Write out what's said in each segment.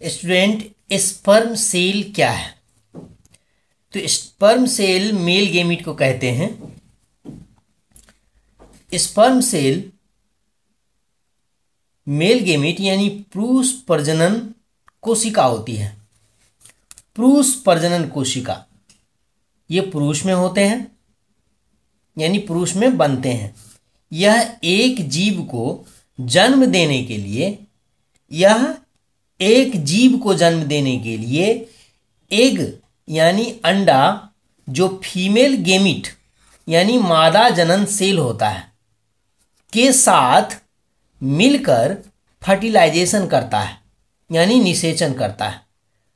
Student, sperm cell क्या है? तो स्पर्म सेल मेल गेमीट को कहते हैं। स्पर्म सेल मेल गेमीट यानी पुरुष प्रजनन कोशिका होती है। पुरुष प्रजनन कोशिका ये पुरुष में होते हैं, यानी पुरुष में बनते हैं। यह एक जीव को जन्म देने के लिए एग यानी अंडा, जो फीमेल गेमिट यानी मादा जनन सेल होता है, के साथ मिलकर फर्टिलाइजेशन करता है, यानी निषेचन करता है।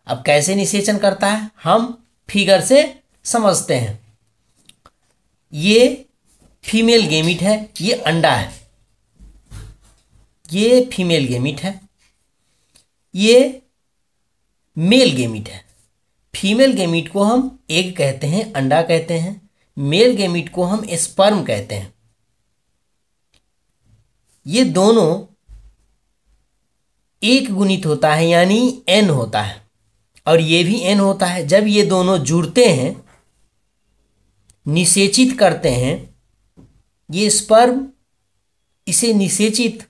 अब कैसे निषेचन करता है हम फिगर से समझते हैं। ये फीमेल गेमिट है, ये अंडा है, ये फीमेल गेमिट है, ये मेल गेमिट है। फीमेल गेमिट को हम एग कहते हैं, अंडा कहते हैं। मेल गेमिट को हम स्पर्म कहते हैं। ये दोनों एक गुणित होता है, यानी एन होता है, और ये भी एन होता है। जब ये दोनों जुड़ते हैं, निषेचित करते हैं, ये स्पर्म इसे निषेचित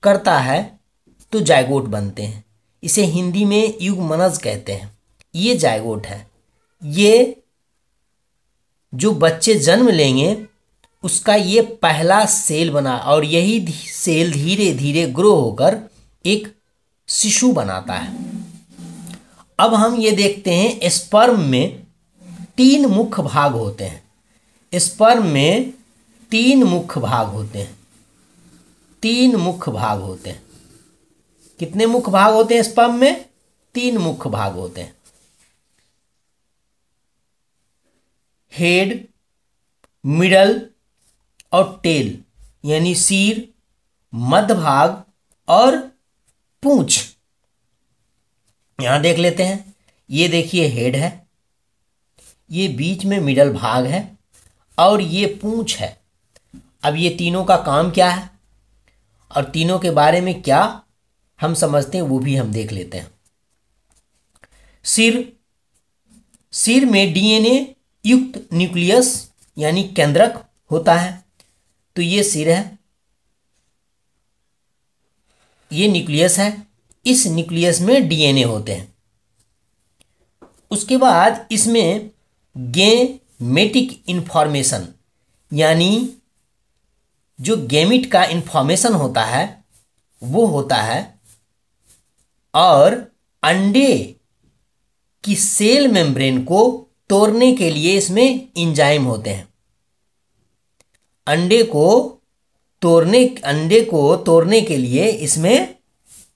करता है तो जायगोट बनते हैं। इसे हिंदी में युग्मनज कहते हैं। ये जायगोट है। ये जो बच्चे जन्म लेंगे उसका ये पहला सेल बना, और यही सेल धीरे धीरे ग्रो होकर एक शिशु बनाता है। अब हम ये देखते हैं, स्पर्म में 3 मुख्य भाग होते हैं। स्पर्म में 3 मुख्य भाग होते हैं। 3 मुख्य भाग होते हैं। कितने मुख्य भाग होते हैं स्पर्म में? 3 मुख्य भाग होते हैं। हेड, मिडल और टेल, यानी सिर, मध्य भाग और पूंछ। यहां देख लेते हैं। ये देखिए हेड है, ये बीच में मिडल भाग है, और ये पूंछ है। अब ये तीनों का काम क्या है और तीनों के बारे में क्या हम समझते हैं वो भी हम देख लेते हैं। सिर में डीएनए युक्त न्यूक्लियस यानी केंद्रक होता है। तो ये सिर है, ये न्यूक्लियस है। इस न्यूक्लियस में डीएनए होते हैं। उसके बाद इसमें गेमेटिक इंफॉर्मेशन, यानी जो गेमिट का इंफॉर्मेशन होता है वो होता है, और अंडे की सेल मेम्ब्रेन को तोड़ने के लिए इसमें एंजाइम होते हैं। अंडे को तोड़ने के लिए इसमें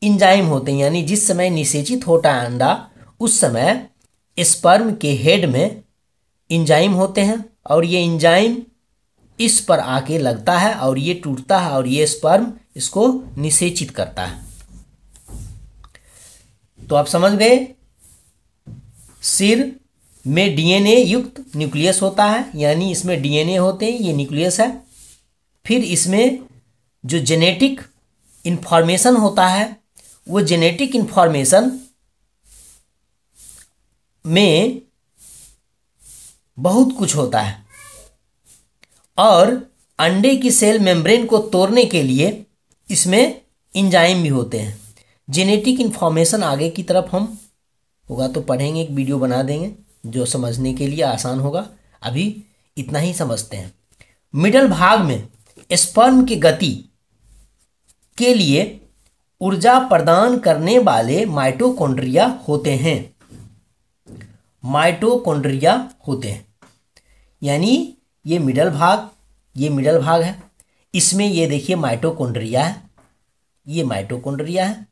एंजाइम होते हैं, यानी जिस समय निषेचित होता है अंडा, उस समय स्पर्म के हेड में एंजाइम होते हैं, और ये एंजाइम इस पर आके लगता है और ये टूटता है, और ये स्पर्म इसको निषेचित करता है। तो आप समझ गए, सिर में डीएनए युक्त न्यूक्लियस होता है, यानी इसमें डीएनए होते हैं, ये न्यूक्लियस है। फिर इसमें जो जेनेटिक इंफॉर्मेशन होता है, वो जेनेटिक इंफॉर्मेशन में बहुत कुछ होता है, और अंडे की सेल मेम्ब्रेन को तोड़ने के लिए इसमें एंजाइम भी होते हैं। जेनेटिक इंफॉर्मेशन आगे की तरफ हम होगा तो पढ़ेंगे, एक वीडियो बना देंगे जो समझने के लिए आसान होगा। अभी इतना ही समझते हैं। मिडल भाग में स्पर्म की गति के लिए ऊर्जा प्रदान करने वाले माइटोकॉन्ड्रिया होते हैं। माइटोकॉन्ड्रिया होते हैं, यानी ये मिडल भाग है। इसमें ये देखिए माइटोकॉन्ड्रिया है, ये माइटोकॉन्ड्रिया है।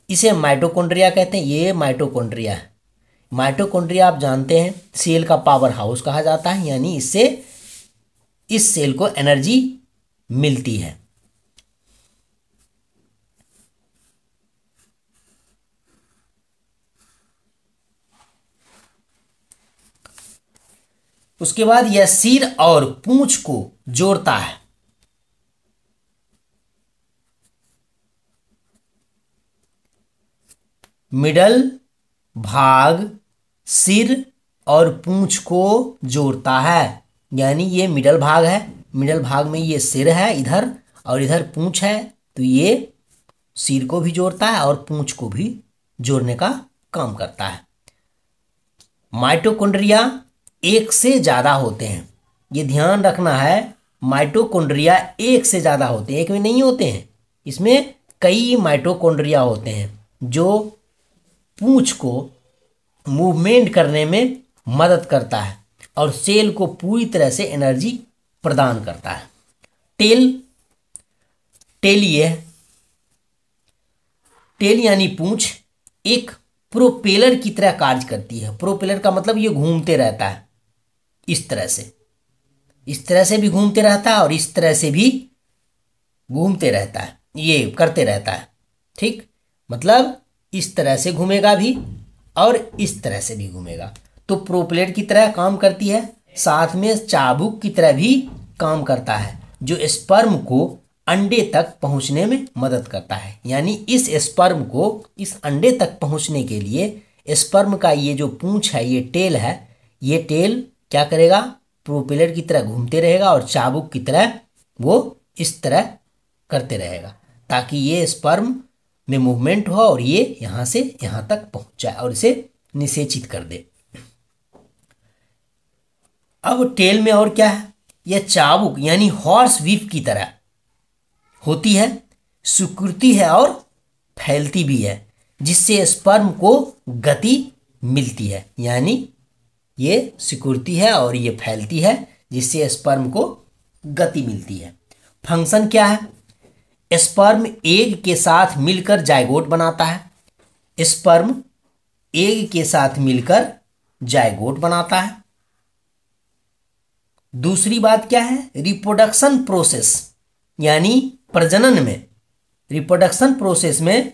इसे माइटोकॉन्ड्रिया कहते हैं, ये माइटोकॉन्ड्रिया है। माइटोकॉन्ड्रिया आप जानते हैं सेल का पावर हाउस कहा जाता है, यानी इससे इस सेल को एनर्जी मिलती है। उसके बाद यह सिर और पूंछ को जोड़ता है। मिडल भाग सिर और पूंछ को जोड़ता है, यानी ये मिडल भाग है, मिडल भाग में ये सिर है इधर और इधर पूंछ है, तो ये सिर को भी जोड़ता है और पूंछ को भी जोड़ने का काम करता है। माइटोकॉन्ड्रिया एक से ज़्यादा होते हैं, ये ध्यान रखना है। माइटोकॉन्ड्रिया एक से ज़्यादा होते हैं, एक में नहीं होते हैं, इसमें कई माइटोकॉन्ड्रिया होते हैं जो पूंछ को मूवमेंट करने में मदद करता है और सेल को पूरी तरह से एनर्जी प्रदान करता है। टेल ये है, टेल यानी पूंछ एक प्रोपेलर की तरह कार्य करती है। प्रोपेलर का मतलब ये घूमते रहता है, इस तरह से भी घूमते रहता है और इस तरह से भी घूमते रहता है, ये करते रहता है। ठीक, मतलब इस तरह से घूमेगा भी और इस तरह से भी घूमेगा, तो प्रोपेलर की तरह काम करती है। साथ में चाबुक की तरह भी काम करता है जो स्पर्म को अंडे तक पहुंचने में मदद करता है। यानी इस स्पर्म को इस अंडे तक पहुंचने के लिए स्पर्म का ये जो पूंछ है, ये टेल है, ये टेल क्या करेगा, प्रोपेलर की तरह घूमते रहेगा और चाबुक की तरह वो इस तरह करते रहेगा ताकि ये स्पर्म में मूवमेंट हो और ये यहाँ से यहाँ तक पहुंच जाए और इसे निषेचित कर दे। अब टेल में और क्या है, यह चाबुक यानी हॉर्स व्हीप की तरह होती है, सिकुड़ती है और फैलती भी है, जिससे स्पर्म को गति मिलती है। यानी ये सिकुड़ती है और ये फैलती है, जिससे स्पर्म को गति मिलती है। फंक्शन क्या है, स्पर्म एग के साथ मिलकर जाइगोट बनाता है। स्पर्म एग के साथ मिलकर जाइगोट बनाता है। दूसरी बात क्या है, रिप्रोडक्शन प्रोसेस यानी प्रजनन में, रिप्रोडक्शन प्रोसेस में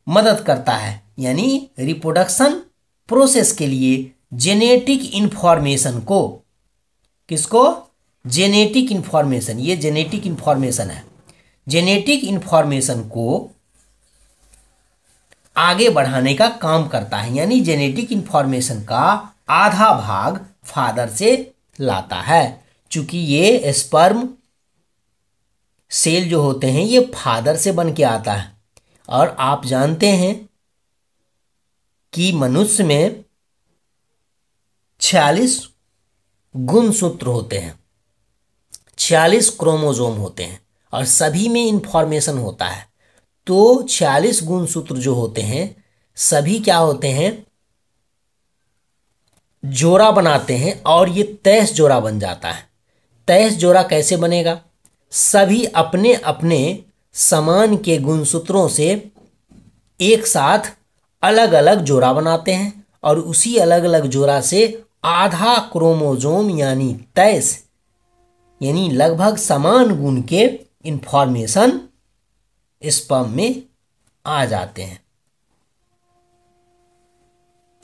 मदद करता है। यानी रिप्रोडक्शन प्रोसेस के लिए जेनेटिक इंफॉर्मेशन को, किसको, जेनेटिक इंफॉर्मेशन, ये जेनेटिक इंफॉर्मेशन है, जेनेटिक इंफॉर्मेशन को आगे बढ़ाने का काम करता है। यानी जेनेटिक इंफॉर्मेशन का आधा भाग फादर से लाता है। चूंकि ये स्पर्म सेल जो होते हैं ये फादर से बन के आता है, और आप जानते हैं कि मनुष्य में 46 गुणसूत्र होते हैं, 46 क्रोमोसोम होते हैं और सभी में इंफॉर्मेशन होता है। तो 46 गुणसूत्र जो होते हैं सभी क्या होते हैं, जोड़ा बनाते हैं और ये 23 जोड़ा बन जाता है। 23 जोड़ा कैसे बनेगा, सभी अपने अपने समान के गुणसूत्रों से एक साथ अलग अलग जोड़ा बनाते हैं और उसी अलग अलग जोड़ा से आधा क्रोमोसोम यानी 23 यानी लगभग समान गुण के इंफॉर्मेशन स्पर्म में आ जाते हैं।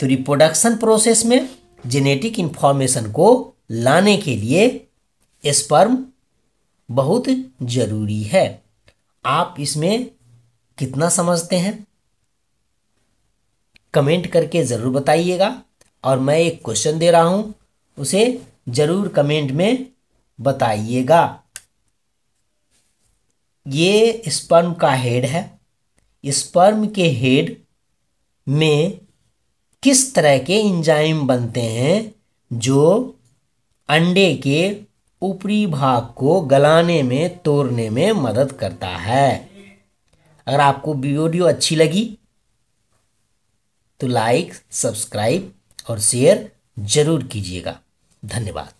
तो रिप्रोडक्शन प्रोसेस में जेनेटिक इंफॉर्मेशन को लाने के लिए स्पर्म बहुत जरूरी है। आप इसमें कितना समझते हैं कमेंट करके ज़रूर बताइएगा, और मैं एक क्वेश्चन दे रहा हूं उसे ज़रूर कमेंट में बताइएगा। ये स्पर्म का हेड है, स्पर्म के हेड में किस तरह के एंजाइम बनते हैं जो अंडे के ऊपरी भाग को गलाने में, तोड़ने में मदद करता है। अगर आपको वीडियो अच्छी लगी तो लाइक, सब्सक्राइब और शेयर जरूर कीजिएगा। धन्यवाद।